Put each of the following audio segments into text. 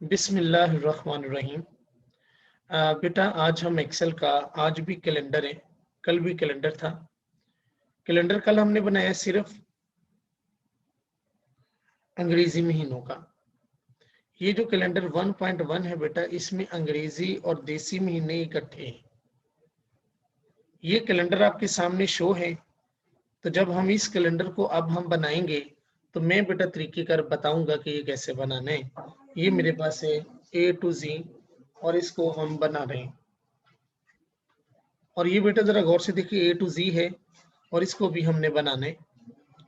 बिस्मिल्लाहिर्रहमानिर्रहीम। बेटा आज हम एक्सेल का, आज भी कैलेंडर है, कल भी कैलेंडर था। कैलेंडर कल हमने बनाया सिर्फ अंग्रेजी महीनों का। ये जो कैलेंडर 1.1 है बेटा, इसमें अंग्रेजी और देसी महीने इकट्ठे हैं। ये कैलेंडर आपके सामने शो है। तो जब हम इस कैलेंडर को अब हम बनाएंगे तो मैं बेटा तरीकेकार बताऊंगा कि ये कैसे बनाना है। ये मेरे पास है A to Z और इसको हम बना रहे हैं। और ये बेटा जरा गौर से देखिए A to Z है और इसको भी हमने बनाना है।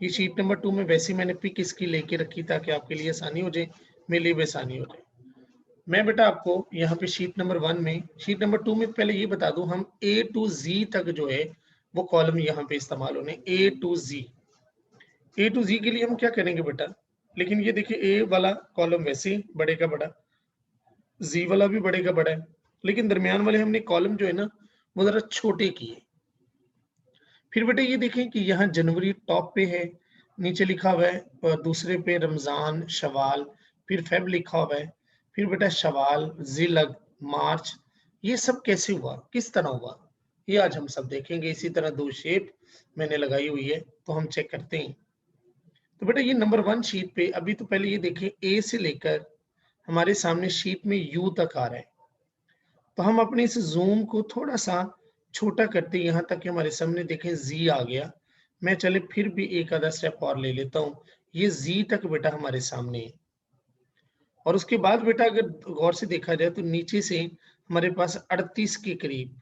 ये शीट नंबर 2 में वैसे मैंने पिक इसकी लेके रखी ताकि आपके लिए आसानी हो जाए, मेरे लिए भी आसानी हो जाए। मैं बेटा आपको यहाँ पे शीट नंबर 1 में, शीट नंबर 2 में पहले ये बता दूं, हम A to Z तक जो है वो कॉलम यहाँ पे इस्तेमाल होने A to Z। A to Z के लिए हम क्या करेंगे बेटा, लेकिन ये देखिए A वाला कॉलम वैसे ही बड़े का बड़ा, Z वाला भी बड़े का बड़ा है, लेकिन दरमियान वाले हमने कॉलम जो है ना वो जरा छोटे किए। फिर बेटा ये देखें कि यहाँ जनवरी टॉप पे है, नीचे लिखा हुआ है और दूसरे पे रमजान, शवाल, फिर फेब लिखा हुआ है, फिर बेटा शवाल, जिलग, मार्च। ये सब कैसे हुआ, किस तरह हुआ, ये आज हम सब देखेंगे। इसी तरह दो शेप मैंने लगाई हुई है, तो हम चेक करते हैं। तो बेटा ये नंबर 1 शीट पे अभी तो पहले ये देखें ए से लेकर हमारे सामने शीट में यू तक आ रहा है। तो हम अपने इस जूम को थोड़ा सा छोटा करते यहाँ तक कि हमारे सामने देखें जी आ गया। मैं चले फिर भी एक आधा स्टेप और ले लेता हूँ, ये जी तक बेटा हमारे सामने है। और उसके बाद बेटा अगर गौर से देखा जाए तो नीचे से हमारे पास 38 के करीब,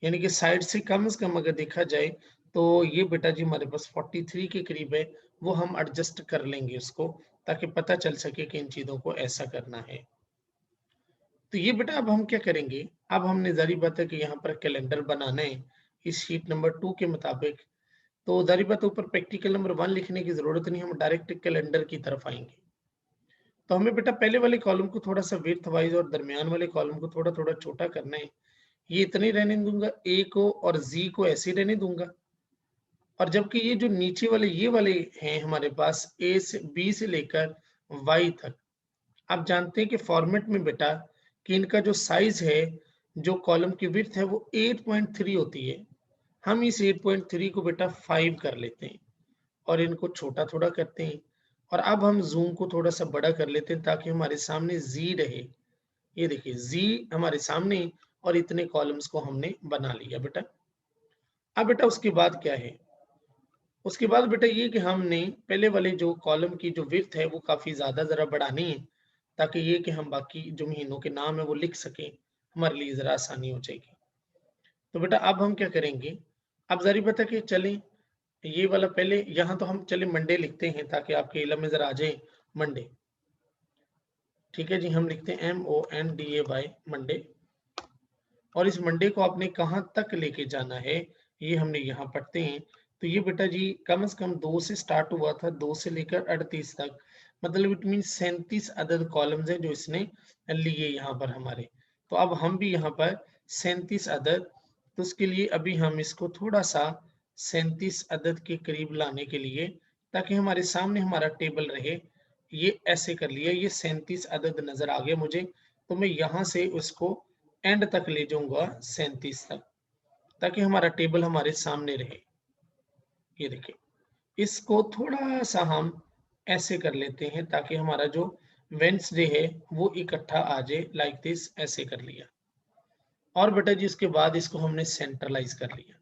यानी कि साइड से कम अगर देखा जाए तो ये बेटा जी हमारे पास 43 के करीब है। वो हम एडजस्ट कर लेंगे उसको, ताकि पता चल सके कि इन चीजों को ऐसा करना है। तो ये बेटा अब हम क्या करेंगे, अब हमने जारी बात है कि यहाँ पर कैलेंडर बनाना है इस शीट नंबर 2 के मुताबिक। तो जारी बात ऊपर प्रैक्टिकल नंबर 1 लिखने की जरूरत नहीं, हम डायरेक्ट कैलेंडर की तरफ आएंगे। तो हमें बेटा पहले वाले कॉलम को थोड़ा सा विड्थ वाइज और दरमियान वाले कॉलम को थोड़ा थोड़ा छोटा करना है। ये इतने रहने दूंगा, ए को और जी को ऐसे रहने दूंगा। और जबकि ये जो नीचे वाले ये वाले हैं हमारे पास ए से बी से लेकर वाई तक, आप जानते हैं कि फॉर्मेट में बेटा कि इनका जो साइज है, जो कॉलम की विड्थ है वो 8.3 होती है। हम इस 8.3 को बेटा 5 कर लेते हैं और इनको छोटा थोड़ा करते हैं। और अब हम जूम को थोड़ा सा बड़ा कर लेते हैं ताकि हमारे सामने जी रहे। ये देखिए जी हमारे सामने, और इतने कॉलम्स को हमने बना लिया बेटा। अब बेटा उसके बाद क्या है, उसके बाद बेटा ये कि हमने पहले वाले जो कॉलम की जो विड्थ है वो काफी ज्यादा जरा बढ़ानी है, ताकि ये कि हम बाकी जो महीनों के नाम है वो लिख सकें, हमारे लिए जरा आसानी हो जाएगी। तो बेटा अब हम क्या करेंगे, अब जरा बता के चलें, ये वाला पहले यहाँ तो हम चले मंडे लिखते हैं ताकि आपके इलम में जरा आ जाए मंडे। ठीक है जी, हम लिखते हैं MONDAY मंडे। और इस मंडे को आपने कहाँ तक लेके जाना है ये हमने यहाँ पढ़ते हैं। तो ये बेटा जी कम से कम 2 से स्टार्ट हुआ था, 2 से लेकर 38 तक, मतलब इट मीन 37 अदद कॉलम्स हैं जो इसने लिए यहाँ पर हमारे। तो अब हम भी यहाँ पर 37 अदद, तो उसके लिए अभी हम इसको थोड़ा सा 37 अदद के करीब लाने के लिए, ताकि हमारे सामने हमारा टेबल रहे, ये ऐसे कर लिया, ये 37 अदद नजर आ गए मुझे। तो मैं यहाँ से उसको एंड तक ले जाऊंगा 37 तक, ताकि हमारा टेबल हमारे सामने रहे। ये देखिए, इसको थोड़ा सा हम ऐसे कर लेते हैं ताकि हमारा जो वेंसडे है वो इकट्ठा आ जाए, लाइक दिस, ऐसे कर लिया। और बेटा जी उसके बाद इसको हमने सेंट्रलाइज कर लिया।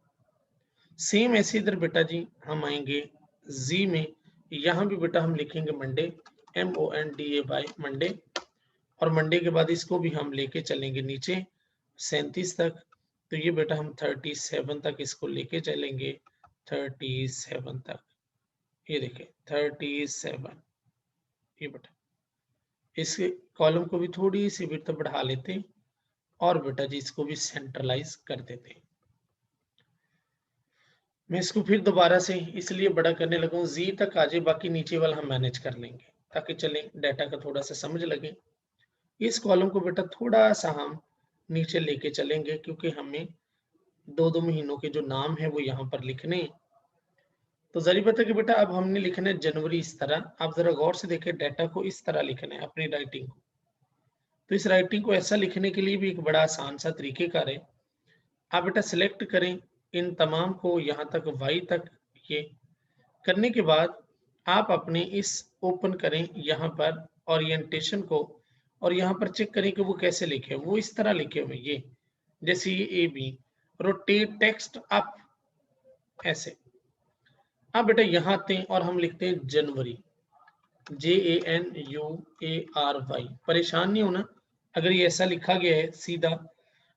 सेम ऐसे इधर बेटा जी हम आएंगे जी में, यहाँ भी बेटा हम लिखेंगे मंडे, MONDAY मंडे। और मंडे के बाद इसको भी हम लेके चलेंगे नीचे 37 तक। तो ये बेटा हम 37 तक इसको लेके चलेंगे, 37 तक। ये देखिए 37, ये बेटा इस कॉलम को भी थोड़ी सी विड्थ बढ़ा लेते हैं और बेटा जी इसको भी सेंट्रलाइज कर देते हैं। मैं इसको फिर दोबारा से इसलिए बड़ा करने लगा हूँ, जी तक आ जाए, बाकी नीचे वाला हम मैनेज कर लेंगे ताकि चलें डाटा का थोड़ा सा समझ लगे। इस कॉलम को बेटा थोड़ा सा हम नीचे लेके चलेंगे क्योंकि हमें दो दो महीनों के जो नाम है वो यहाँ पर लिखने हैं। तो जरी बता कि बेटा अब हमने लिखना है जनवरी इस तरह। आप जरा गौर से देखें, डाटा को इस तरह लिखना है अपनी राइटिंग को। तो इस राइटिंग को ऐसा लिखने के लिए भी एक बड़ा आसान सा तरीकेकार है। आप बेटा सिलेक्ट करें इन तमाम को यहाँ तक y तक। ये करने के बाद आप अपने इस ओपन करें यहाँ पर ओरिएंटेशन को, और यहाँ पर चेक करें कि वो कैसे लिखे हैं। वो इस तरह लिखे हुए ये, जैसे ये A B, rotate text up, ऐसे। अब बेटा यहाँ आते हैं और हम लिखते हैं जनवरी, JANUARY। परेशान नहीं होना अगर ये ऐसा लिखा गया है सीधा,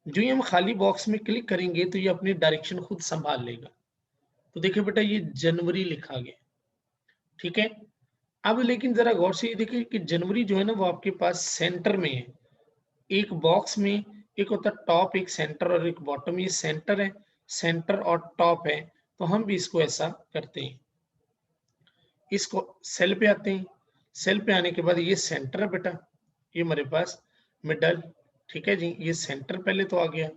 जो ही हम खाली बॉक्स में क्लिक करेंगे तो ये अपनी डायरेक्शन खुद संभाल लेगा। तो देखिए बेटा ये जनवरी लिखा गया, ठीक है। अब लेकिन जरा गौर से ये देखिए कि जनवरी जो है ना वो आपके पास सेंटर में है। एक बॉक्स में एक होता है टॉप, एक सेंटर और एक बॉटम। ये सेंटर है, सेंटर और टॉप है, तो हम भी इसको ऐसा करते हैं। इसको सेल पे आते हैं, सेल पे आने के बाद ये सेंटर है बेटा, ये हमारे पास मिडल, ठीक है जी। ये सेंटर पहले तो आ गया,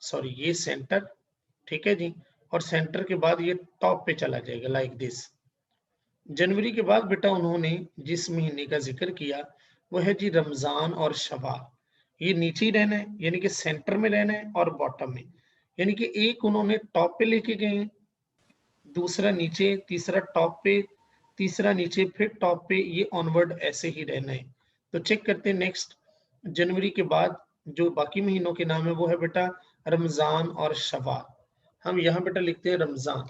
सॉरी ये सेंटर, ठीक है जी। और सेंटर के बाद ये टॉप पे चला जाएगा लाइक दिस। जनवरी के बाद बेटा उन्होंने जिस महीने का जिक्र किया वो है जी रमजान और शवाल। ये नीचे ही रहना है, यानी कि सेंटर में रहना है और बॉटम में, यानी कि एक उन्होंने टॉप पे लेके गए हैं, दूसरा नीचे, तीसरा टॉप पे, तीसरा नीचे, फिर टॉप पे, ये ऑनवर्ड ऐसे ही रहना है। तो चेक करते हैं नेक्स्ट। जनवरी के बाद जो बाकी महीनों के नाम है वो है बेटा रमजान और शवाल। हम यहाँ बेटा लिखते हैं रमजान,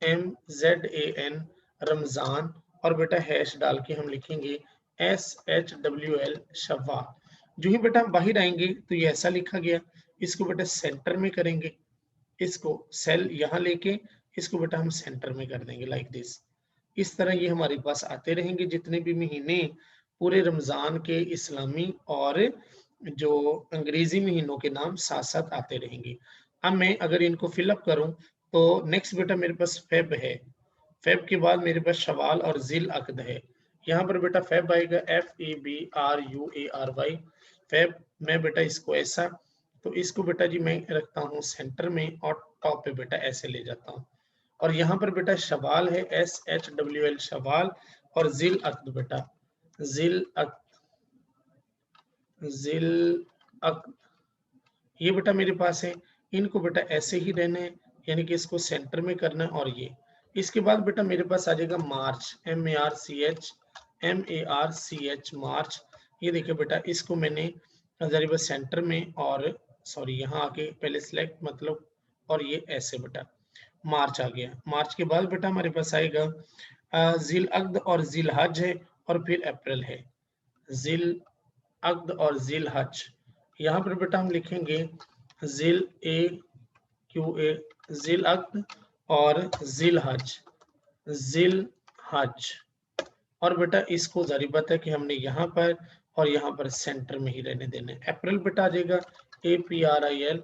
RAMZAN, रमजान, और बेटा हैश डाल के हम लिखेंगे SHWL शवाल। जो ही बेटा हम बाहर आएंगे तो ये ऐसा लिखा गया, इसको बेटा सेंटर में करेंगे, इसको सेल यहाँ लेके इसको बेटा हम सेंटर में कर देंगे लाइक दिस। इस तरह ये हमारे पास आते रहेंगे जितने भी महीने पूरे रमजान के, इस्लामी और जो अंग्रेजी महीनों के नाम साथ साथ आते रहेंगे। अब मैं अगर इनको फिलअप करूं तो नेक्स्ट बेटा मेरे पास फेब है, फेब के बाद मेरे पास शवाल और जिल अक्द है। यहाँ पर बेटा फेब आएगा FEBRUARY, फेब। मैं बेटा इसको ऐसा, तो इसको बेटा जी मैं रखता हूँ सेंटर में और टॉप पे बेटा ऐसे ले जाता हूँ। और यहाँ पर बेटा शवाल है SHWL शवाल, और जिल अक्द बेटा जिल अक्द, जिल अक्द, ये बेटा मेरे पास है। इनको बेटा ऐसे ही रहना है, यानी कि इसको सेंटर में करना है। और ये इसके बाद बेटा मेरे पास आ जाएगा मार्च, MARCH मार्च। ये देखिए बेटा इसको मैंने जरिए सेंटर में, और सॉरी यहाँ आके पहले सिलेक्ट मतलब, और ये ऐसे बेटा मार्च आ गया। मार्च के बाद बेटा हमारे पास आएगा जिल अक्द और जिल हज है, और फिर अप्रैल है। जिल अक्द और जिल हज, यहाँ पर बेटा हम लिखेंगे जिल AQA, जिल अक्द और जिल हज, जिल हज। और बेटा इसको जारी बात है कि हमने यहाँ पर और यहाँ पर सेंटर में ही रहने देना है। अप्रैल बेटा आ जाएगा APRIL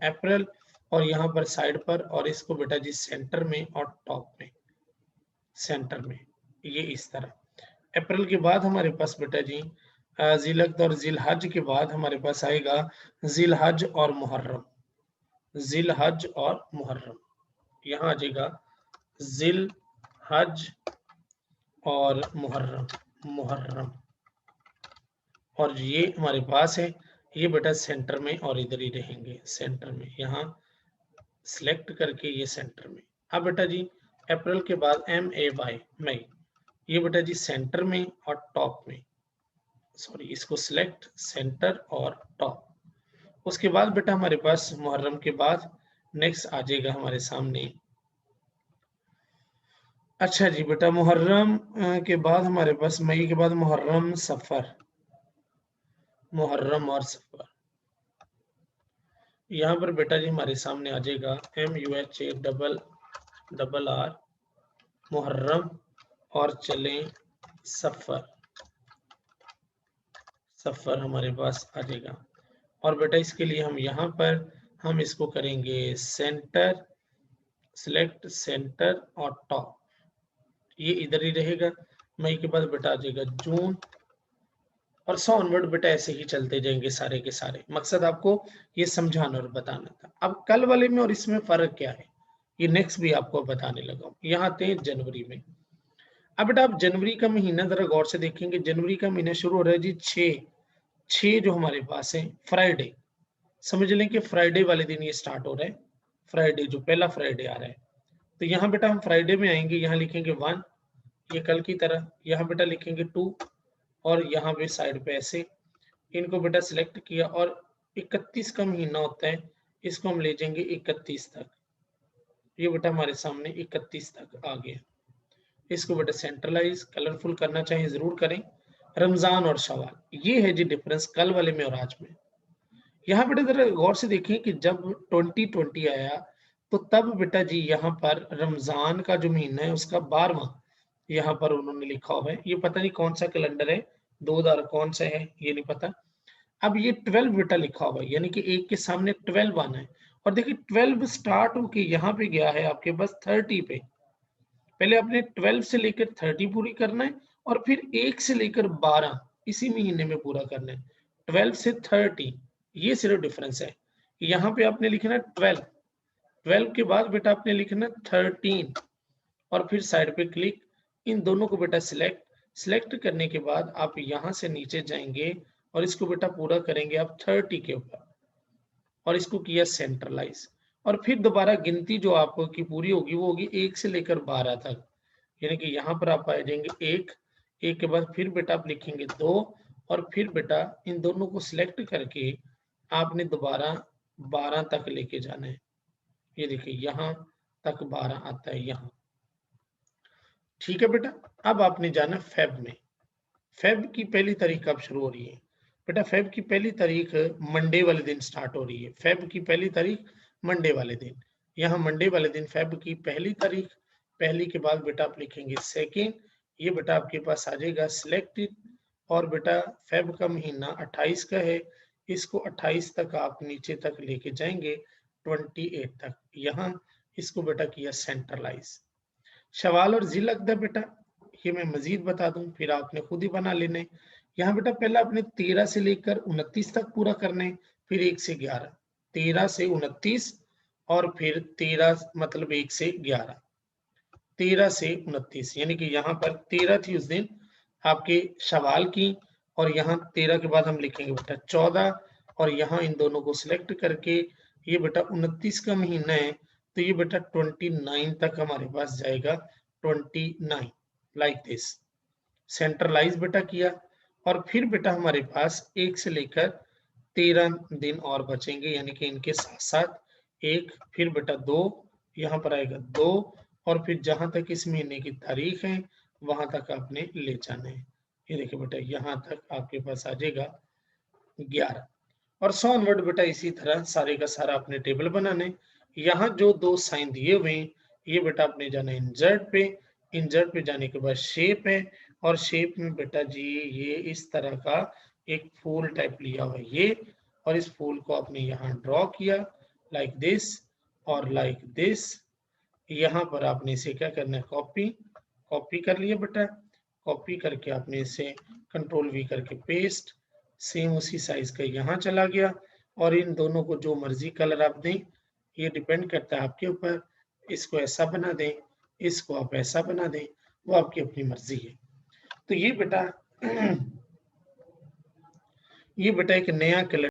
अप्रैल, और यहाँ पर साइड पर, और इसको बेटा जी सेंटर में और टॉप में, सेंटर में, ये इस तरह। अप्रैल के बाद हमारे पास बेटा जी जिलअक्द और जिल हज के बाद हमारे पास आएगा जिल हज और मुहर्रम, जिल हज और मुहर्रम। यहाँ आ जाएगा जिल हज और मुहर्रम, मुहर्रम, और ये हमारे पास है। ये बेटा सेंटर में और इधर ही रहेंगे सेंटर में, यहाँ सिलेक्ट करके ये सेंटर में। अब बेटा जी अप्रैल के बाद MAY मई, ये बेटा जी सेंटर में और टॉप में, सॉरी इसको सिलेक्ट सेंटर और टॉप। उसके बाद बेटा हमारे पास मुहर्रम के बाद नेक्स्ट आ जाएगा हमारे सामने, अच्छा जी बेटा मुहर्रम के बाद हमारे पास मई के बाद मुहर्रम सफर, मुहर्रम और सफर। यहाँ पर बेटा जी हमारे सामने आ जाएगा MUHARRR मुहर्रम, और चलें सफर, सफर हमारे पास आ जाएगा। और बेटा इसके लिए हम यहाँ पर हम इसको करेंगे सेंटर, सिलेक्ट सेंटर और टॉप, ये इधर ही रहेगा। मई के बाद बेटा आ जाएगा जून, और 100 ऑनवर्ड बेटा ऐसे ही चलते जाएंगे सारे के सारे। मकसद आपको ये समझाना और बताना था। अब कल वाले में और इसमें फर्क क्या है, ये नेक्स्ट भी आपको बताने लगा हूँ। यहाँ आते हैं जनवरी में। अब बेटा आप जनवरी का महीना जरा गौर से देखेंगे, जनवरी का महीना शुरू हो रहा है जी 6 जो हमारे पास है फ्राइडे, समझ लें कि फ्राइडे वाले दिन ये स्टार्ट हो रहा है, फ्राइडे जो पहला फ्राइडे आ रहा है। तो यहाँ बेटा हम फ्राइडे में आएंगे, यहाँ लिखेंगे 1, ये कल की तरह, यहाँ बेटा लिखेंगे 2 और यहाँ पे साइड पे ऐसे, इनको बेटा सिलेक्ट किया और 31 का महीना होता है, इसको हम ले जाएंगे 31 तक। ये बेटा हमारे सामने 31 तक आ गया। इसको बेटा सेंट्रलाइज कलरफुल करना चाहे जरूर करें। रमजान और शवाल, ये है जी डिफरेंस कल वाले में और आज में। यहाँ बेटा जरा गौर से देखें कि जब 2020 आया तो तब बेटा जी यहाँ पर रमजान का जो महीना है उसका 12वां यहाँ पर उन्होंने लिखा हुआ है। ये पता नहीं कौन सा कैलेंडर है, 2000 कौन सा है ये नहीं पता। अब ये 12 बेटा लिखा हुआ है, यानी कि एक के सामने 12 आना है। और देखिए 12 स्टार्ट होके यहाँ पे गया है आपके पास 30 पे। पहले आपने 12 से लेकर 30 पूरी करना है और फिर 1 से लेकर 12 इसी महीने में पूरा करना है। 12 से 30 ये सिर्फ डिफरेंस है। यहाँ पे आपने लिखना 12, 12 के बाद बेटा आपने लिखना 13 और फिर साइड पे क्लिक, इन दोनों को बेटा सिलेक्ट करने के बाद आप यहाँ से नीचे जाएंगे और इसको बेटा पूरा करेंगे आप 30 के ऊपर और इसको किया सेंट्रलाइज। और फिर दोबारा गिनती जो आपकी पूरी होगी वो होगी 1 से लेकर 12 तक, यानी कि यहाँ पर आप आ जाएंगे 1, 1 के बाद फिर बेटा आप लिखेंगे 2 और फिर बेटा इन दोनों को सिलेक्ट करके आपने दोबारा 12 तक लेके जाना है। ये देखिए यहाँ तक 12 आता है यहाँ। ठीक है बेटा, अब आपने जाना फेब में। फेब की पहली तारीख कब शुरू हो रही है बेटा? फेब की पहली तारीख मंडे वाले दिन स्टार्ट हो रही है। फेब की पहली तारीख मंडे वाले दिन, यहाँ मंडे वाले दिन फेब की पहली तारीख, पहली के बाद बेटा आप लिखेंगे सेकेंड, ये बेटा आपके पास आ जाएगा सिलेक्टेड। और बेटा फेब का महीना 28 का है, इसको 28 तक आप नीचे तक लेके जाएंगे 28 तक, यहाँ इसको बेटा किया सेंट्रलाइज। शवाल और जिलकदा बेटा ये मैं मजीद बता दूं, फिर आपने खुद ही बना लेने। यहाँ बेटा पहला आपने 13 से लेकर 29 तक पूरा करना है, फिर 1 से 11, 13 से 29 और फिर 13 मतलब 1 से 11, 13 से 29, यानी कि यहाँ पर 13 थी उस दिन आपके शवाल की और यहाँ 13 के बाद हम लिखेंगे बेटा 14 और यहाँ इन दोनों को सिलेक्ट करके ये बेटा 29 का महीना है तो ये बेटा 29 तक हमारे पास जाएगा, 29 लाइक दिस। सेंट्रलाइज बेटा किया और फिर बेटा हमारे पास 1 से लेकर 13 दिन और बचेंगे, यानी कि इनके साथ साथ 1, फिर बेटा 2, यहाँ पर आएगा 2 और फिर जहां तक इस महीने की तारीख है वहां तक आपने ले जाना है। ये देखिए बेटा यहाँ तक आपके पास आ जाएगा 11 और सो ऑनवर्ड बेटा इसी तरह सारे का सारा अपने टेबल बनाने। यहाँ जो 2 साइन दिए हुए हैं ये बेटा आपने जाना इंसर्ट पे, इंसर्ट पे जाने के बाद शेप है और शेप में बेटा जी ये इस तरह का एक फूल टाइप लिया हुआ है ये, और इस फूल को आपने यहाँ ड्रॉ किया लाइक दिस और लाइक दिस। यहाँ पर आपने इसे क्या करना है, कॉपी कर लिया बेटा, कॉपी करके आपने इसे कंट्रोल वी करके पेस्ट, सेम उसी साइज का यहाँ चला गया और इन दोनों को जो मर्जी कलर आप दें, ये डिपेंड करता है आपके ऊपर। इसको ऐसा बना दें, इसको आप ऐसा बना दें, वो आपकी अपनी मर्जी है। तो ये बेटा एक नया कलर